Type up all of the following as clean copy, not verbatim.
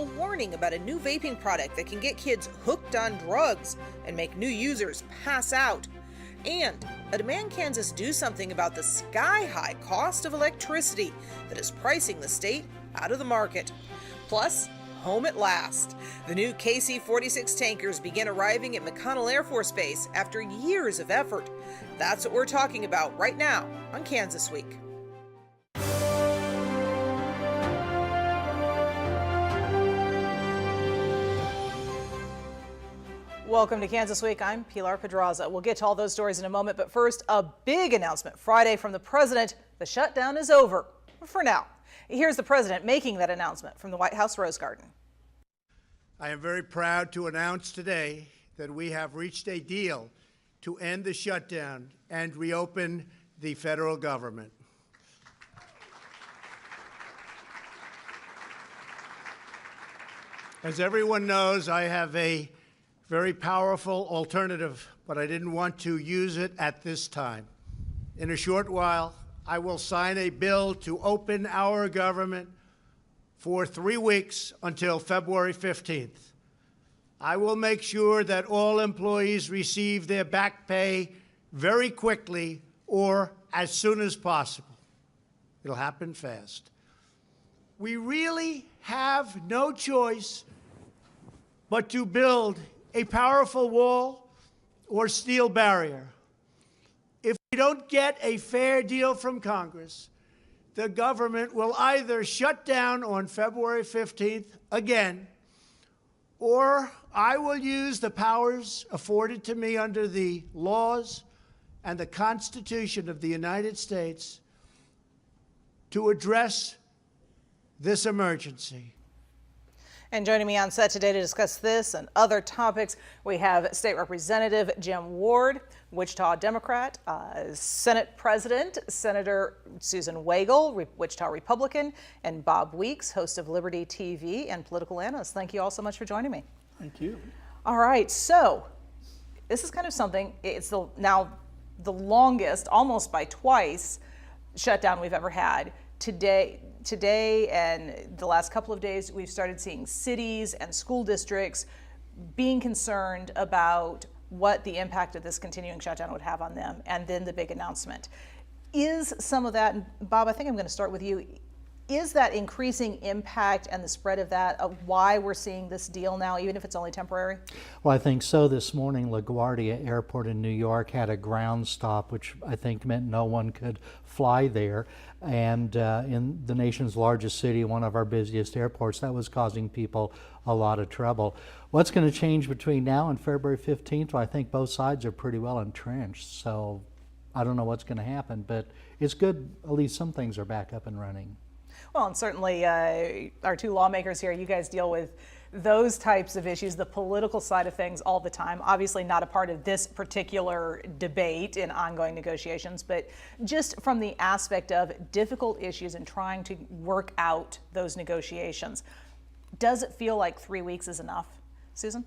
a warning about a new vaping product that can get kids hooked on drugs and make new users pass out. And a demand Kansas do something about the sky-high cost of electricity that is pricing the state out of the market. Plus, home at last. The new KC-46 tankers begin arriving at McConnell Air Force Base after years of effort. That's what we're talking about right now on Kansas Week. Welcome to Kansas Week. I'm Pilar Pedraza. We'll get to all those stories in a moment, but first, a big announcement Friday from the president. The shutdown is over, for now. Here's the president making that announcement from the White House Rose Garden. I am very proud to announce today that we have reached a deal to end the shutdown and reopen the federal government. As everyone knows, I have a very powerful alternative, but I didn't want to use it at this time. In a short while, I will sign a bill to open our government for 3 weeks until February 15th. I will make sure that all employees receive their back pay very quickly or as soon as possible. It'll happen fast. We really have no choice but to build a powerful wall or steel barrier. If we don't get a fair deal from Congress, the government will either shut down on February 15th again, or I will use the powers afforded to me under the laws and the Constitution of the United States to address this emergency. And joining me on set today to discuss this and other topics, we have State Representative Jim Ward, Wichita Democrat, Senate President Senator Susan Wagle, Wichita Republican, and Bob Weeks, host of Liberty TV and political analyst. Thank you all so much for joining me. Thank you. All right, so this is kind of something, it's now the longest, almost by twice, shutdown we've ever had. Today and the last couple of days, we've started seeing cities and school districts being concerned about what the impact of this continuing shutdown would have on them, and then the big announcement. Is some of that, and Bob, I think I'm going to start with you, is that increasing impact and the spread of that why we're seeing this deal now, even if it's only temporary? Well, I think so. This morning, LaGuardia Airport in New York had a ground stop, which I think meant no one could fly there. And in the nation's largest city, one of our busiest airports, that was causing people a lot of trouble. What's going to change between now and February 15th? Well, I think both sides are pretty well entrenched. So I don't know what's going to happen, but it's good. At least some things are back up and running. Well, and certainly our two lawmakers here, you guys deal with those types of issues, the political side of things all the time. Obviously not a part of this particular debate in ongoing negotiations, but just from the aspect of difficult issues and trying to work out those negotiations. Does it feel like 3 weeks is enough? Susan?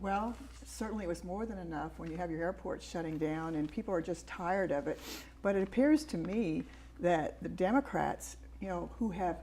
Well, certainly it was more than enough when you have your airport shutting down and people are just tired of it. But it appears to me that the Democrats, who have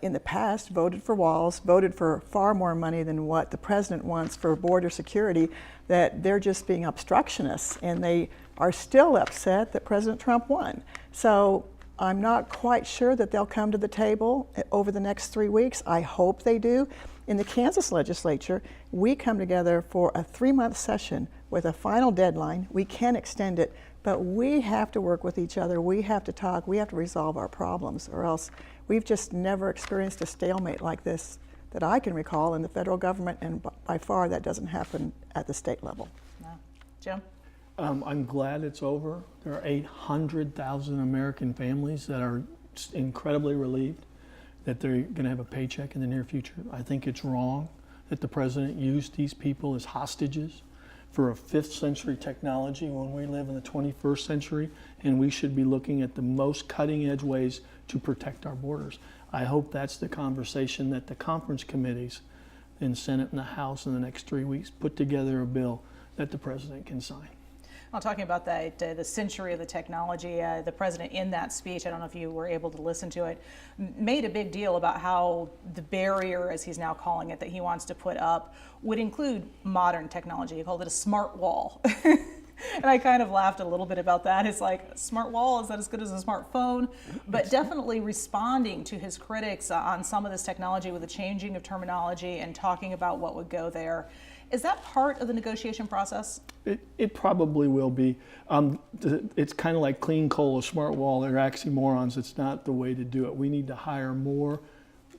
in the past voted for walls, voted for far more money than what the president wants for border security, that they're just being obstructionists, and they are still upset that President Trump won. So I'm not quite sure that they'll come to the table over the next 3 weeks. I hope they do. In the Kansas legislature, we come together for a 3-month session with a final deadline. We can extend it, but we have to work with each other. We have to talk. We have to resolve our problems, or else we've just never experienced a stalemate like this that I can recall in the federal government, and by far that doesn't happen at the state level. No. Jim? I'm glad it's over. There are 800,000 American families that are incredibly relieved that they're going to have a paycheck in the near future. I think it's wrong that the president used these people as hostages for a 5th century technology when we live in the 21st century, and we should be looking at the most cutting edge ways to protect our borders. I hope that's the conversation that the conference committees in Senate and the House in the next 3 weeks put together a bill that the president can sign. Well, talking about the century of the technology, the president in that speech, I don't know if you were able to listen to it, made a big deal about how the barrier, as he's now calling it, that he wants to put up would include modern technology. He called it a smart wall. And I kind of laughed a little bit about that. It's like, a smart wall, is that as good as a smartphone? But definitely responding to his critics on some of this technology with a changing of terminology and talking about what would go there. Is that part of the negotiation process? It probably will be. It's kind of like clean coal, a smart wall. They're oxymorons. It's not the way to do it. We need to hire more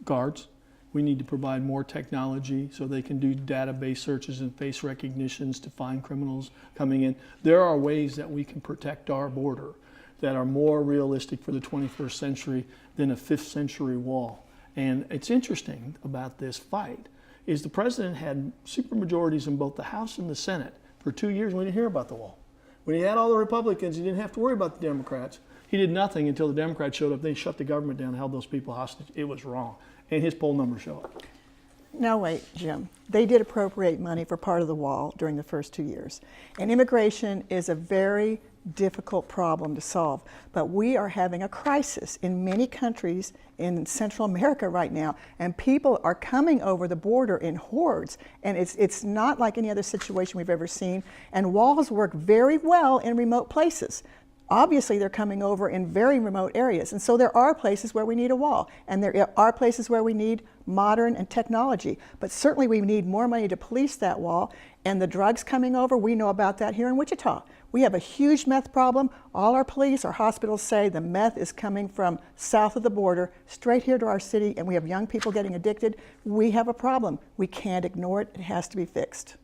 guards. We need to provide more technology so they can do database searches and face recognitions to find criminals coming in. There are ways that we can protect our border that are more realistic for the 21st century than a 5th century wall. And it's interesting about this fight is the president had supermajorities in both the House and the Senate for 2 years. We didn't hear about the wall. When he had all the Republicans, he didn't have to worry about the Democrats. He did nothing until the Democrats showed up. They shut the government down and held those people hostage. It was wrong. And his poll numbers show it. No, wait, Jim. They did appropriate money for part of the wall during the first 2 years. And immigration is a very difficult problem to solve. But we are having a crisis in many countries in Central America right now. And people are coming over the border in hordes. And it's not like any other situation we've ever seen. And walls work very well in remote places. Obviously, they're coming over in very remote areas. And so there are places where we need a wall. And there are places where we need modern and technology. But certainly we need more money to police that wall. And the drugs coming over, we know about that here in Wichita. We have a huge meth problem. All our police, our hospitals say the meth is coming from south of the border, straight here to our city, and we have young people getting addicted. We have a problem. We can't ignore it. It has to be fixed.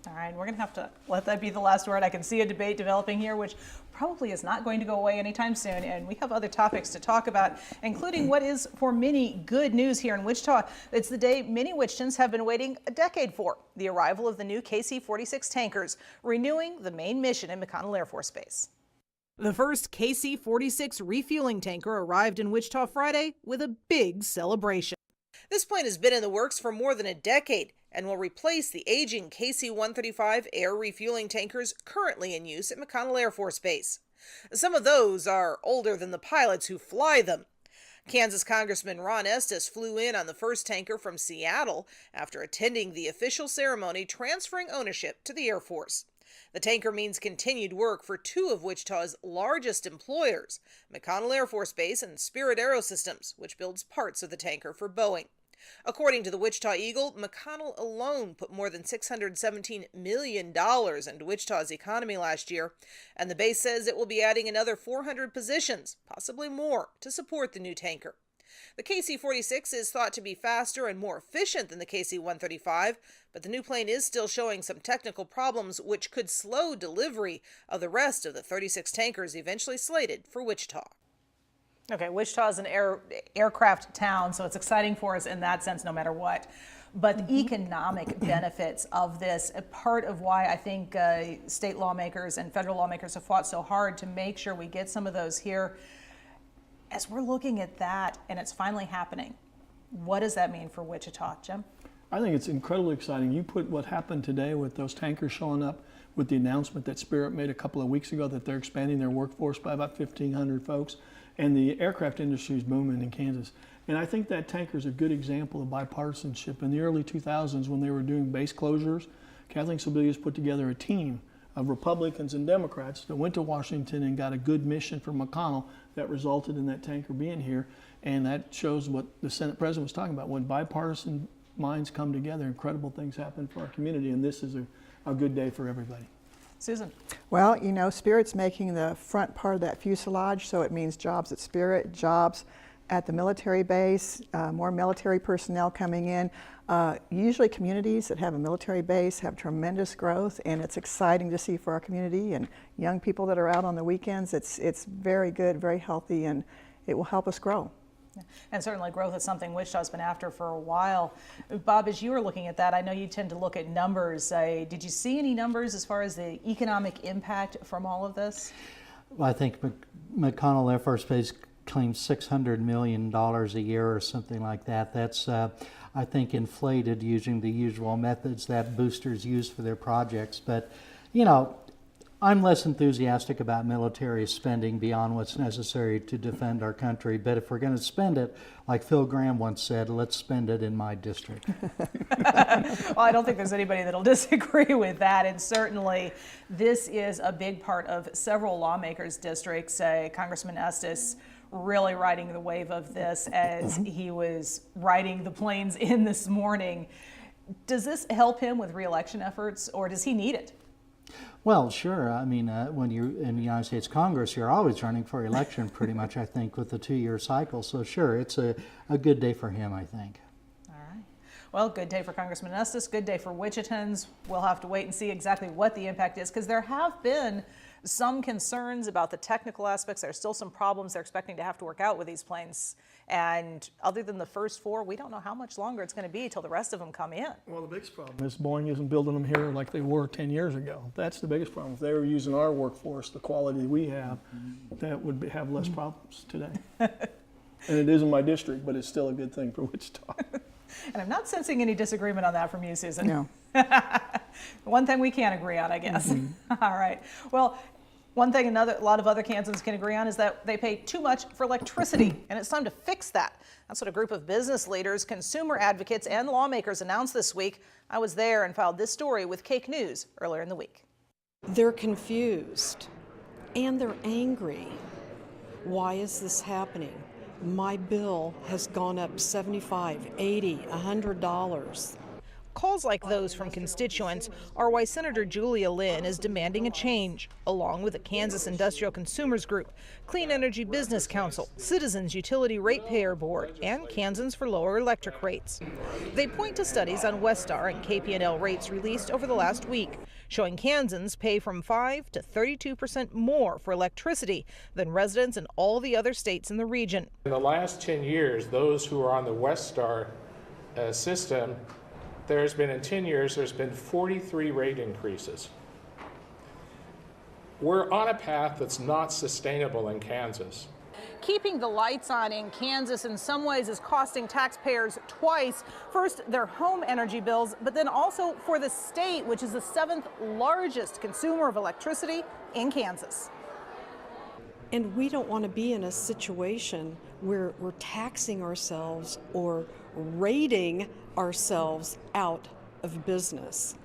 All right, we're going to have to let that be the last word. I can see a debate developing here, which probably is not going to go away anytime soon. And we have other topics to talk about, including what is, for many, good news here in Wichita. It's the day many Wichitans have been waiting a decade for, the arrival of the new KC-46 tankers, renewing the main mission in McConnell Air Force Base. The first KC-46 refueling tanker arrived in Wichita Friday with a big celebration. This plane has been in the works for more than a decade and will replace the aging KC-135 air refueling tankers currently in use at McConnell Air Force Base. Some of those are older than the pilots who fly them. Kansas Congressman Ron Estes flew in on the first tanker from Seattle after attending the official ceremony transferring ownership to the Air Force. The tanker means continued work for two of Wichita's largest employers, McConnell Air Force Base and Spirit Aerosystems, which builds parts of the tanker for Boeing. According to the Wichita Eagle, McConnell alone put more than $617 million into Wichita's economy last year, and the base says it will be adding another 400 positions, possibly more, to support the new tanker. The KC-46 is thought to be faster and more efficient than the KC-135, but the new plane is still showing some technical problems which could slow delivery of the rest of the 36 tankers eventually slated for Wichita. Okay, Wichita is an aircraft town, so it's exciting for us in that sense no matter what. But the economic benefits of this, a part of why I think state lawmakers and federal lawmakers have fought so hard to make sure we get some of those here. As we're looking at that and it's finally happening, what does that mean for Wichita, Jim? I think it's incredibly exciting. You put what happened today with those tankers showing up with the announcement that Spirit made a couple of weeks ago that they're expanding their workforce by about 1,500 folks. And the aircraft industry is booming in Kansas. And I think that tanker is a good example of bipartisanship. In the early 2000s, when they were doing base closures, Kathleen Sebelius put together a team of Republicans and Democrats that went to Washington and got a good mission for McConnell that resulted in that tanker being here. And that shows what the Senate President was talking about. When bipartisan minds come together, incredible things happen for our community. And this is a good day for everybody. Susan. Well, you know, Spirit's making the front part of that fuselage, so it means jobs at Spirit, jobs at the military base, more military personnel coming in. Usually communities that have a military base have tremendous growth, and it's exciting to see for our community and young people that are out on the weekends. It's very good, very healthy, and it will help us grow. And certainly growth is something Wichita's been after for a while. Bob, as you were looking at that, I know you tend to look at numbers. Did you see any numbers as far as the economic impact from all of this? Well, I think McConnell Air Force Base claims $600 million a year or something like that. That's, I think, inflated using the usual methods that boosters use for their projects. But, you know, I'm less enthusiastic about military spending beyond what's necessary to defend our country, but if we're going to spend it, like Phil Gramm once said, let's spend it in my district. Well, I don't think there's anybody that'll disagree with that, and certainly this is a big part of several lawmakers' districts. Congressman Estes really riding the wave of this as he was riding the planes in this morning. Does this help him with re-election efforts, or does he need it? Well, sure. I mean, when you're in the United States Congress, you're always running for election pretty much, I think, with the 2-year cycle. So sure, it's a good day for him, I think. All right. Well, good day for Congressman Estes, good day for Wichitans. We'll have to wait and see exactly what the impact is, because there have been some concerns about the technical aspects. There's still some problems they're expecting to have to work out with these planes. And other than the first 4, we don't know how much longer it's going to be till the rest of them come in. Well, the biggest problem is Boeing isn't building them here like they were 10 years ago. That's the biggest problem. If they were using our workforce, the quality we have, that would have less problems today. And it is in my district, but it's still a good thing for Wichita. And I'm not sensing any disagreement on that from you, Susan. No. One thing we can't agree on, I guess. All right. Well, one thing a lot of other Kansans can agree on is that they pay too much for electricity, and it's time to fix that. That's what a group of business leaders, consumer advocates, and lawmakers announced this week. I was there and filed this story with Cake News earlier in the week. They're confused and they're angry. Why is this happening? My bill has gone up $75, $80, $100. Calls like those from constituents are why Senator Julia Lynn is demanding a change, along with the Kansas Industrial Consumers Group, Clean Energy Business Council, Citizens Utility Ratepayer Board, and Kansans for Lower Electric Rates. They point to studies on Westar and KP&L rates released over the last week, showing Kansans pay from 5 to 32% more for electricity than residents in all the other states in the region. In the last 10 years, those who are on the Westar system, in 10 years, there's been 43 rate increases. We're on a path that's not sustainable in Kansas. Keeping the lights on in Kansas in some ways is costing taxpayers twice. First, their home energy bills, but then also for the state, which is the 7th largest consumer of electricity in Kansas. And we don't want to be in a situation where we're taxing ourselves or rating ourselves out of business.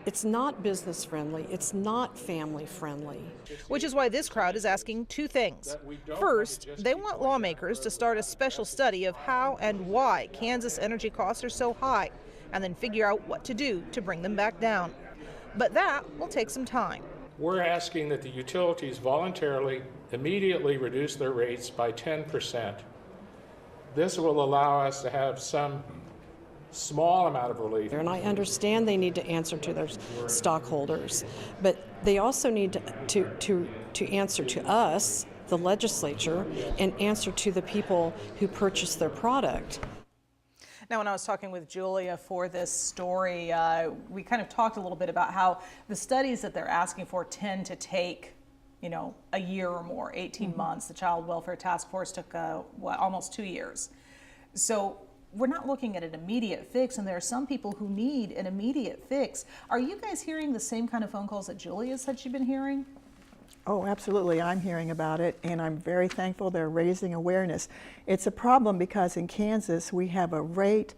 It's not business friendly. It's not family friendly. Which is why this crowd is asking 2 things. First, they want lawmakers to start a special study of how and why Kansas energy costs are so high, and then figure out what to do to bring them back down. But that will take some time. We're asking that the utilities voluntarily immediately reduce their rates by 10%. This will allow us to have some small amount of relief. And I understand they need to answer to their stockholders, but they also need to answer to us, the legislature, and answer to the people who purchase their product. Now, when I was talking with Julia for this story, we kind of talked a little bit about how the studies that they're asking for tend to take, a year or more, 18 months. The Child Welfare Task Force took almost 2 years. So we're not looking at an immediate fix, and there are some people who need an immediate fix. Are you guys hearing the same kind of phone calls that Julia said she'd been hearing? Oh, absolutely. I'm hearing about it, and I'm very thankful they're raising awareness. It's a problem because in Kansas, we have a rate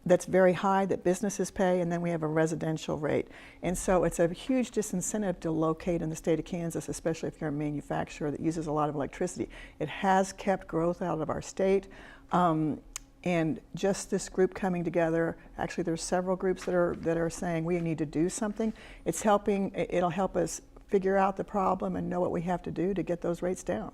that's very high that businesses pay, and then we have a residential rate. And so it's a huge disincentive to locate in the state of Kansas, especially if you're a manufacturer that uses a lot of electricity. It has kept growth out of our state. And just this group coming together, actually there's several groups that are saying we need to do something. It'll help us figure out the problem and know what we have to do to get those rates down.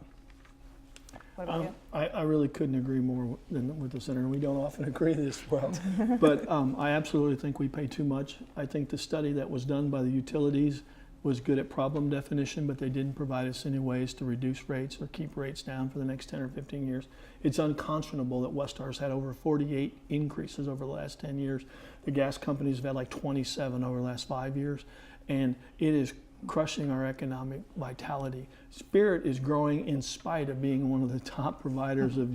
What about you? I really couldn't agree more with the senator. We don't often agree this well, but I absolutely think we pay too much. I think the study that was done by the utilities was good at problem definition, but they didn't provide us any ways to reduce rates or keep rates down for the next 10 or 15 years. It's unconscionable that Westar's had over 48 increases over the last 10 years. The gas companies have had like 27 over the last 5 years, and it is crushing our economic vitality. Spirit is growing in spite of being one of the top providers of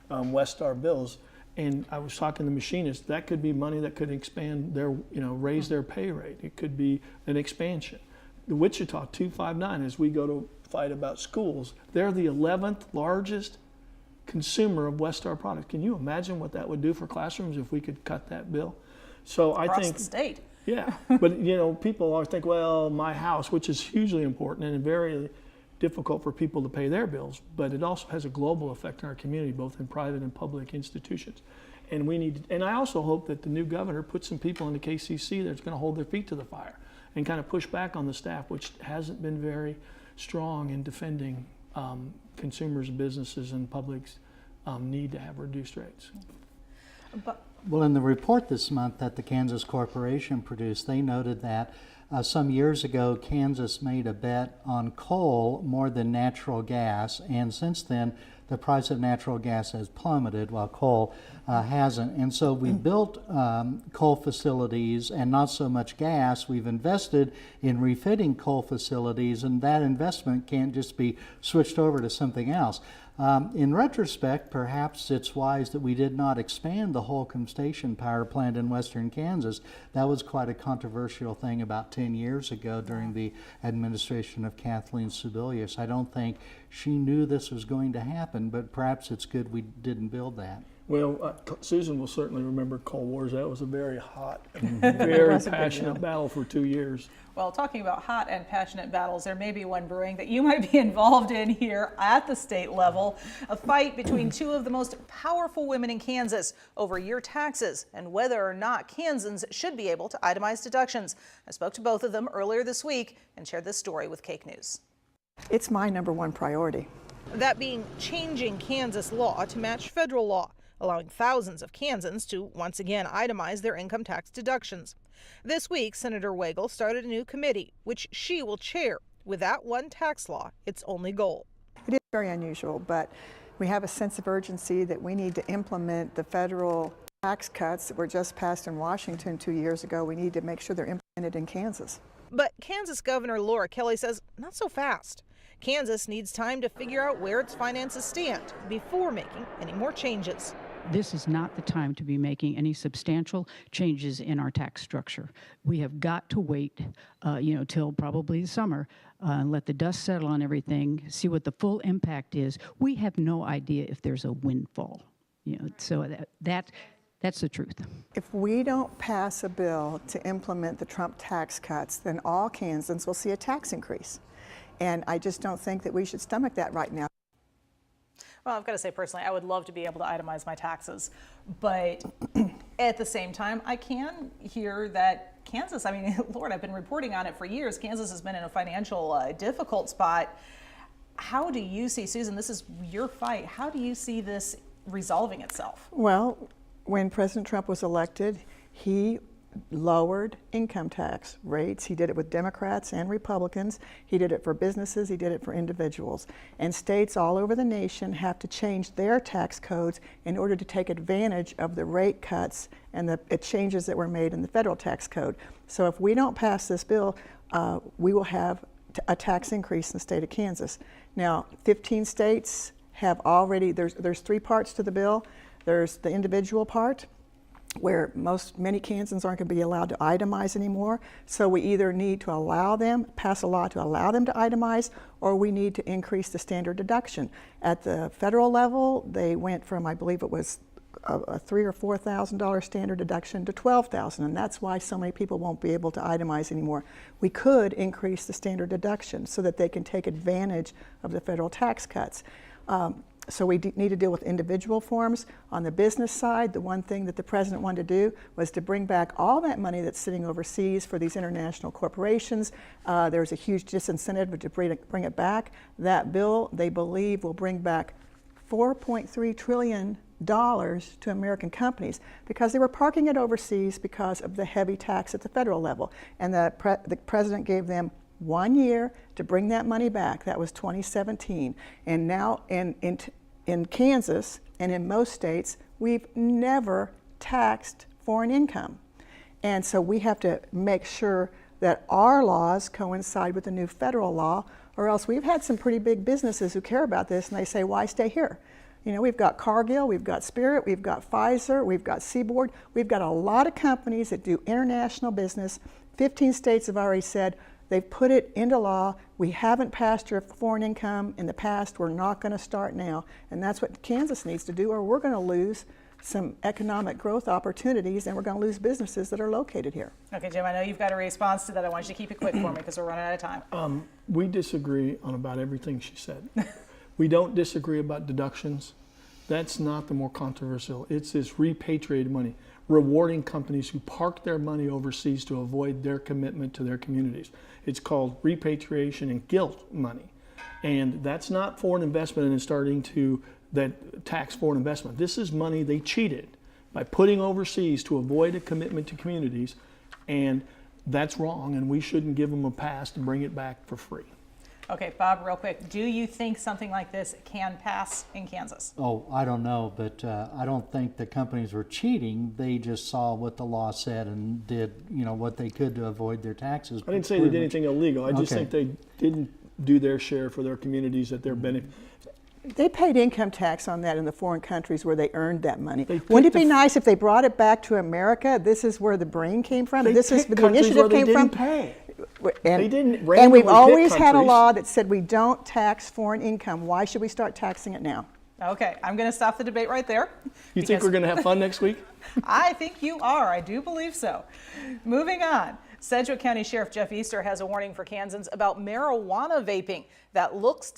Westar bills. And I was talking to machinists, that could be money that could expand raise their pay rate. It could be an expansion. the Wichita 259, as we go to fight about schools, they're the 11th largest consumer of Westar products. Can you imagine what that would do for classrooms if we could cut that bill? So I Across think, the state. yeah, but you know, people always think, well, my house, which is hugely important and very difficult for people to pay their bills, but it also has a global effect on our community, both in private and public institutions. And we need, and I also hope that the new governor puts some people in the KCC that's going to hold their feet to the fire and kind of push back on the staff, which hasn't been very strong in defending consumers, businesses, and public's need to have reduced rates. Well, in the report this month that the Kansas Corporation produced, they noted that some years ago, Kansas made a bet on coal more than natural gas, and since then, the price of natural gas has plummeted while coal hasn't. And so we built coal facilities and not so much gas. We've invested in refitting coal facilities, and that investment can't just be switched over to something else. In retrospect, perhaps it's wise that we did not expand the Holcomb Station power plant in western Kansas. That was quite a controversial thing about 10 years ago during the administration of Kathleen Sebelius. I don't think she knew this was going to happen, but perhaps it's good we didn't build that. Well, Susan will certainly remember Coal Wars. That was a very hot, very passionate battle for 2 years. Well, talking about hot and passionate battles, there may be one brewing that you might be involved in here at the state level. A fight between two of the most powerful women in Kansas over your taxes and whether or not Kansans should be able to itemize deductions. I spoke to both of them earlier this week and shared this story with Cake News. It's my #1 priority. That being changing Kansas law to match federal law, allowing thousands of Kansans to once again itemize their income tax deductions. This week, Senator Wagle started a new committee, which she will chair, with that one tax law its only goal. It is very unusual, but we have a sense of urgency that we need to implement the federal tax cuts that were just passed in Washington 2 years ago. We need to make sure they're implemented in Kansas. But Kansas Governor Laura Kelly says not so fast. Kansas needs time to figure out where its finances stand before making any more changes. This is not the time to be making any substantial changes in our tax structure. We have got to wait, till probably the summer, and let the dust settle on everything, see what the full impact is. We have no idea if there's a windfall, so that's the truth. If we don't pass a bill to implement the Trump tax cuts, then all Kansans will see a tax increase. And I just don't think that we should stomach that right now. Well, I've got to say personally, I would love to be able to itemize my taxes, but at the same time, I can hear that Kansas, Lord, I've been reporting on it for years. Kansas has been in a financial difficult spot. How do you see, Susan, this is your fight, how do you see this resolving itself? Well, when President Trump was elected, he lowered income tax rates. He did it with Democrats and Republicans. He did it for businesses. He did it for individuals. And states all over the nation have to change their tax codes in order to take advantage of the rate cuts and the changes that were made in the federal tax code. So if we don't pass this bill, we will have a tax increase in the state of Kansas. Now, 15 states have already, there's 3 parts to the bill. There's the individual part, where many Kansans aren't going to be allowed to itemize anymore. So we either need to pass a law to allow them to itemize, or we need to increase the standard deduction. At the federal level, they went from, I believe it was a $3,000 or $4,000 standard deduction to $12,000, and that's why so many people won't be able to itemize anymore. We could increase the standard deduction so that they can take advantage of the federal tax cuts. So we need to deal with individual forms. On the business side, the one thing that the president wanted to do was to bring back all that money that's sitting overseas for these international corporations. There's a huge disincentive to bring it back. That bill, they believe, will bring back $4.3 trillion to American companies because they were parking it overseas because of the heavy tax at the federal level. And the president gave them 1 year to bring that money back. That was 2017. And now in Kansas and in most states, we've never taxed foreign income. And so we have to make sure that our laws coincide with the new federal law, or else we've had some pretty big businesses who care about this and they say, why stay here? We've got Cargill, we've got Spirit, we've got Pfizer, we've got Seaboard. We've got a lot of companies that do international business. 15 states have already said They've put it into law. We haven't passed your foreign income in the past. We're not going to start now. And that's what Kansas needs to do, or we're going to lose some economic growth opportunities, and we're going to lose businesses that are located here. Okay, Jim, I know you've got a response to that. I want you to keep it quick for me because we're running out of time. We disagree on about everything she said. We don't disagree about deductions. That's not the more controversial. It's this repatriated money, rewarding companies who park their money overseas to avoid their commitment to their communities. It's called repatriation and guilt money. And that's not foreign investment and starting to that tax foreign investment. This is money they cheated by putting overseas to avoid a commitment to communities, and that's wrong, and we shouldn't give them a pass to bring it back for free. Okay, Bob, real quick, do you think something like this can pass in Kansas? Oh, I don't know, but I don't think the companies were cheating. They just saw what the law said and did, what they could to avoid their taxes. I didn't say they did anything illegal. I just think they didn't do their share for their communities that they're benefiting. They paid income tax on that in the foreign countries where they earned that money. Wouldn't it be nice if they brought it back to America? This is where the brain came from. This is where the initiative came from. Pay. And we've always had a law that said we don't tax foreign income. Why should we start taxing it now? Okay, I'm going to stop the debate right there. You think we're going to have fun next week? I think you are. I do believe so. Moving on. Sedgwick County Sheriff Jeff Easter has a warning for Kansans about marijuana vaping that looks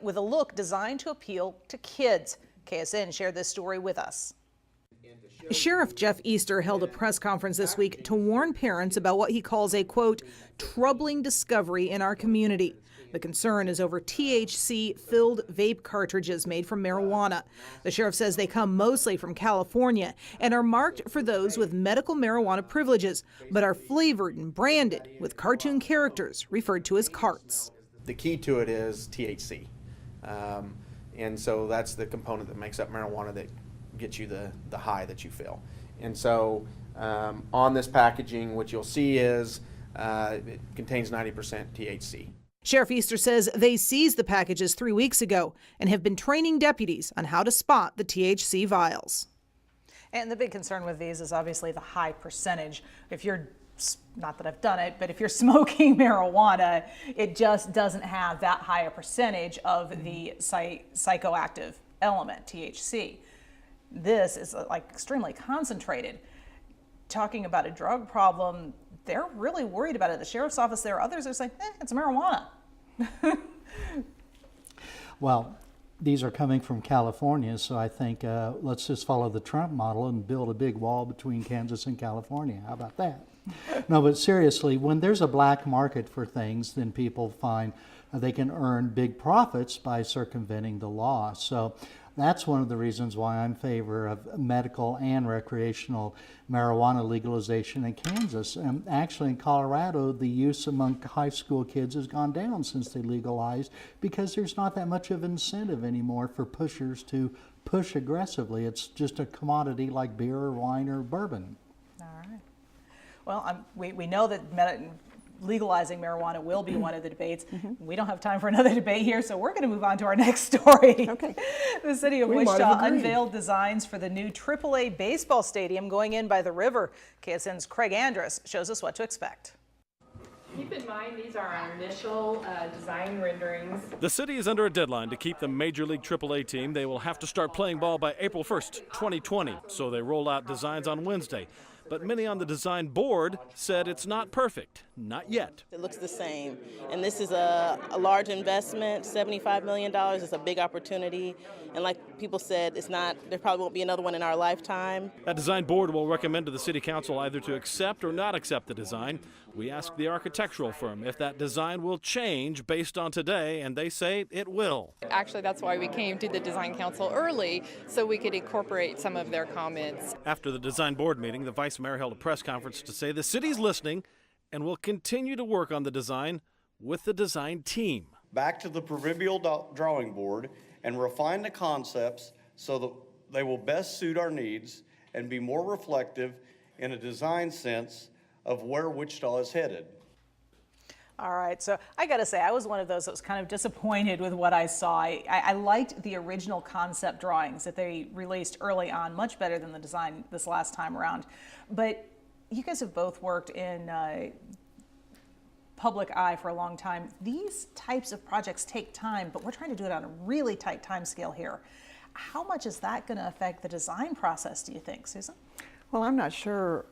with a look designed to appeal to kids. KSN shared this story with us. Sheriff Jeff Easter held a press conference this week to warn parents about what he calls a, quote, troubling discovery in our community. The concern is over THC-filled vape cartridges made from marijuana. The sheriff says they come mostly from California and are marked for those with medical marijuana privileges, but are flavored and branded with cartoon characters referred to as carts. The key to it is THC. And so that's the component that makes up marijuana that gets you the high that you feel. And so on this packaging, what you'll see is it contains 90% THC. Sheriff Easter says they seized the packages 3 weeks ago and have been training deputies on how to spot the THC vials. And the big concern with these is obviously the high percentage. If you're, not that I've done it, but if you're smoking marijuana, it just doesn't have that high a percentage of the psychoactive element, THC. This is like extremely concentrated. Talking about a drug problem, they're really worried about it. The sheriff's office, there are others that are saying, it's marijuana. Well, these are coming from California, so I think let's just follow the Trump model and build a big wall between Kansas and California. How about that? No, but seriously, when there's a black market for things, then people find they can earn big profits by circumventing the law. So that's one of the reasons why I'm in favor of medical and recreational marijuana legalization in Kansas. And actually in Colorado, the use among high school kids has gone down since they legalized because there's not that much of an incentive anymore for pushers to push aggressively. It's just a commodity like beer or wine or bourbon. All right. Well, we know that legalizing marijuana will be one of the debates. We don't have time for another debate here, so we're going to move on to our next story. Okay. The city of Wichita unveiled designs for the new AAA baseball stadium going in by the river. KSN's Craig Andrus shows us what to expect. Keep in mind, these are our initial design renderings. The city is under a deadline to keep the Major League AAA team. They will have to start playing ball by April 1st, 2020, so they roll out designs on Wednesday. But many on the design board said it's not perfect, not yet. It looks the same, and this is a large investment, $75 million. It's a big opportunity, and like people said, there probably won't be another one in our lifetime. That design board will recommend to the city council either to accept or not accept the design. We asked the architectural firm if that design will change based on today, and they say it will. Actually, that's why we came to the design council early, so we could incorporate some of their comments. After the design board meeting, the vice mayor held a press conference to say the city's listening and will continue to work on the design with the design team. Back to the proverbial drawing board and refine the concepts so that they will best suit our needs and be more reflective in a design sense of where Wichita is headed. All right, so I got to say, I was one of those that was kind of disappointed with what I saw. I liked the original concept drawings that they released early on, much better than the design this last time around. But you guys have both worked in public eye for a long time. These types of projects take time, but we're trying to do it on a really tight time scale here. How much is that going to affect the design process, do you think, Susan? Well, I'm not sure.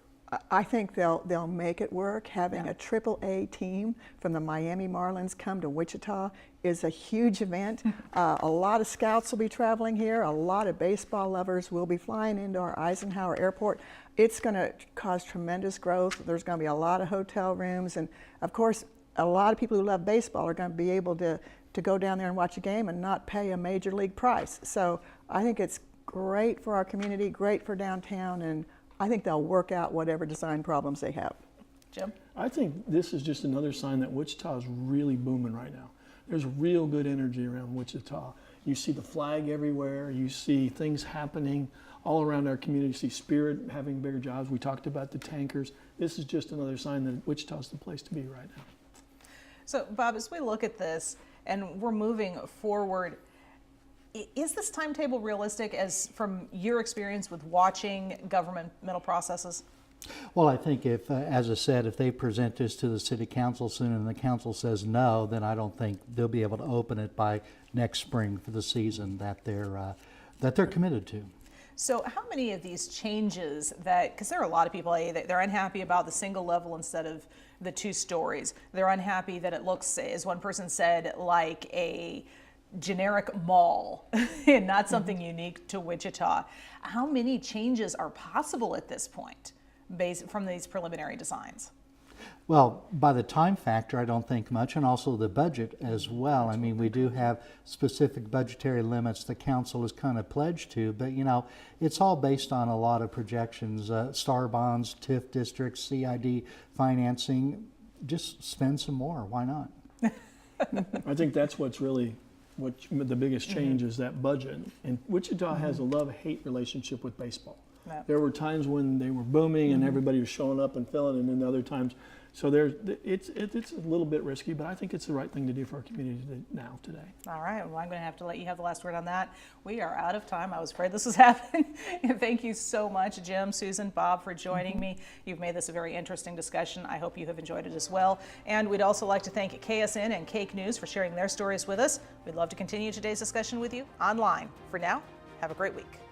I think they'll make it work. Having a AAA team from the Miami Marlins come to Wichita is a huge event. A lot of scouts will be traveling here. A lot of baseball lovers will be flying into our Eisenhower Airport. It's going to cause tremendous growth. There's going to be a lot of hotel rooms, and of course, a lot of people who love baseball are going to be able to go down there and watch a game and not pay a major league price. So I think it's great for our community, great for downtown, and I think they'll work out whatever design problems they have. Jim? I think this is just another sign that Wichita is really booming right now. There's real good energy around Wichita. You see the flag everywhere. You see things happening all around our community. You see Spirit having bigger jobs. We talked about the tankers. This is just another sign that Wichita's the place to be right now. So, Bob, as we look at this and we're moving forward, is this timetable realistic as from your experience with watching governmental processes? Well, I think if, as I said, if they present this to the city council soon and the council says no, then I don't think they'll be able to open it by next spring for the season that they're committed to. So how many of these changes that, because there are a lot of people, they're unhappy about the single level instead of the 2 stories. They're unhappy that it looks, as one person said, like a generic mall and not something unique to Wichita. How many changes are possible at this point based from these preliminary designs? Well, by the time factor, I don't think much, and also the budget as well. I mean, we do have specific budgetary limits the council is kind of pledged to, but you know, it's all based on a lot of projections, STAR bonds, TIF districts, CID financing. Just spend some more, why not? I think that's what's really the biggest change is that budget. And Wichita has a love-hate relationship with baseball. Yeah. There were times when they were booming and everybody was showing up and filling, and then other times. So it's a little bit risky, but I think it's the right thing to do for our community now, today. All right, well, I'm going to have to let you have the last word on that. We are out of time. I was afraid this was happening. Thank you so much, Jim, Susan, Bob, for joining me. You've made this a very interesting discussion. I hope you have enjoyed it as well. And we'd also like to thank KSN and Cake News for sharing their stories with us. We'd love to continue today's discussion with you online. For now, have a great week.